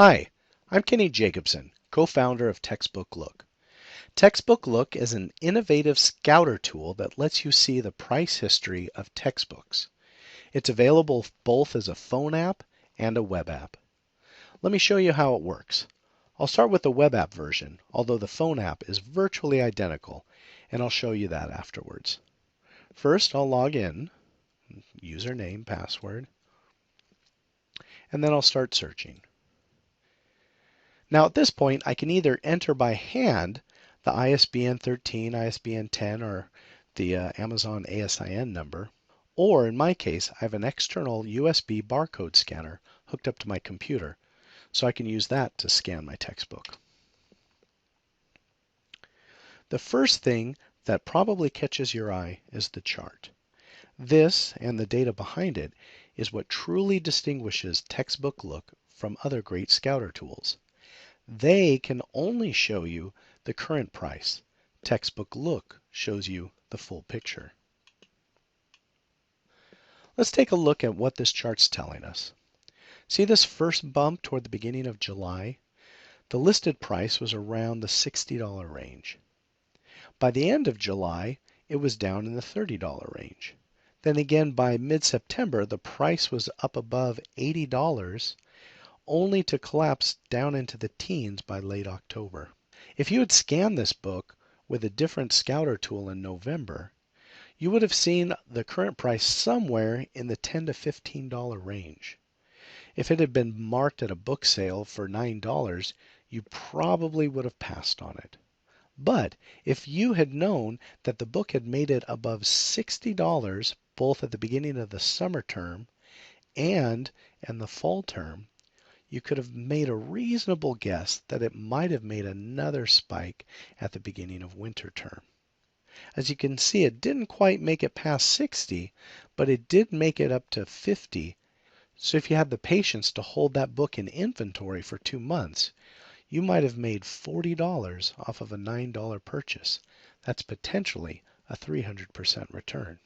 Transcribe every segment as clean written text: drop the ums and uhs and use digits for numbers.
Hi, I'm Kenny Jacobson, co-founder of TextbookLook. TextbookLook is an innovative scouter tool that lets you see the price history of textbooks. It's available both as a phone app and a web app. Let me show you how it works. I'll start with the web app version, although the phone app is virtually identical, and I'll show you that afterwards. First, I'll log in, username, password, and then I'll start searching. Now at this point, I can either enter by hand the ISBN 13, ISBN 10, or the Amazon ASIN number, or in my case, I have an external USB barcode scanner hooked up to my computer, so I can use that to scan my textbook. The first thing that probably catches your eye is the chart. This and the data behind it is what truly distinguishes TextbookLook from other great scouter tools. They can only show you the current price. TextbookLook shows you the full picture. Let's take a look at what this chart's telling us. See this first bump toward the beginning of July? The listed price was around the $60 range. By the end of July, it was down in the $30 range. Then again by mid-September, the price was up above $80, only to collapse down into the teens by late October. If you had scanned this book with a different scouter tool in November, you would have seen the current price somewhere in the $10 to $15 range. If it had been marked at a book sale for $9, you probably would have passed on it. But if you had known that the book had made it above $60 both at the beginning of the summer term and in the fall term, you could have made a reasonable guess that it might have made another spike at the beginning of winter term. As you can see, it didn't quite make it past 60, but it did make it up to 50. So if you had the patience to hold that book in inventory for 2 months, you might have made $40 off of a $9 purchase. That's potentially a 300% return.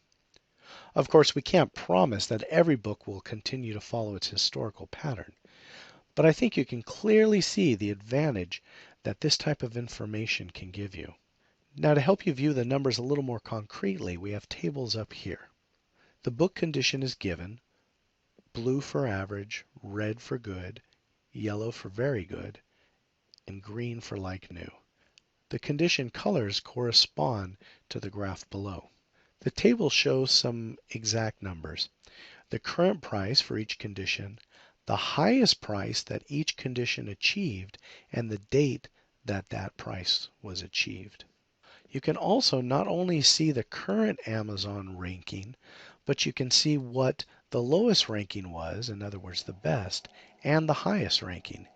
Of course, we can't promise that every book will continue to follow its historical pattern. But I think you can clearly see the advantage that this type of information can give you. Now to help you view the numbers a little more concretely, we have tables up here. The book condition is given, blue for average, red for good, yellow for very good, and green for like new. The condition colors correspond to the graph below. The table shows some exact numbers. The current price for each condition, the highest price that each condition achieved, and the date that that price was achieved. You can also not only see the current Amazon ranking, but you can see what the lowest ranking was, in other words the best, and the highest ranking.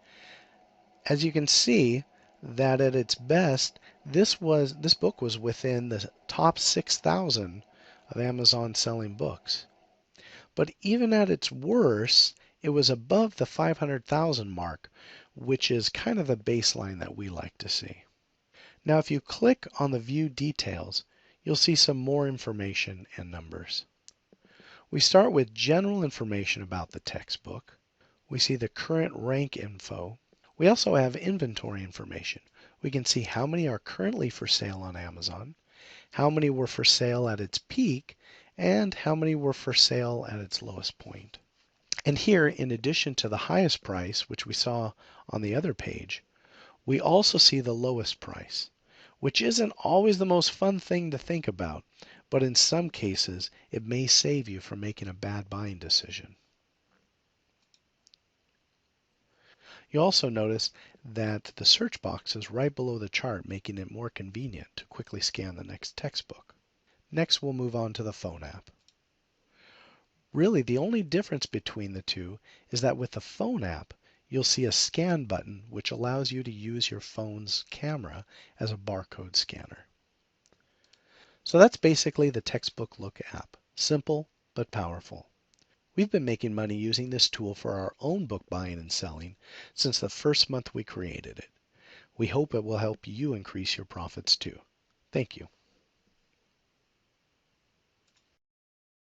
As you can see that at its best, this book was within the top 6,000 of Amazon selling books. But even at its worst, it was above the 500,000 mark, which is kind of the baseline that we like to see. Now, if you click on the View Details, you'll see some more information and numbers. We start with general information about the textbook. We see the current rank info. We also have inventory information. We can see how many are currently for sale on Amazon, how many were for sale at its peak, and how many were for sale at its lowest point. And here, in addition to the highest price, which we saw on the other page, we also see the lowest price, which isn't always the most fun thing to think about, but in some cases, it may save you from making a bad buying decision. You also notice that the search box is right below the chart, making it more convenient to quickly scan the next textbook. Next, we'll move on to the phone app. Really, the only difference between the two is that with the phone app, you'll see a scan button which allows you to use your phone's camera as a barcode scanner. So that's basically the TextbookLook app. Simple but powerful. We've been making money using this tool for our own book buying and selling since the first month we created it. We hope it will help you increase your profits too. Thank you.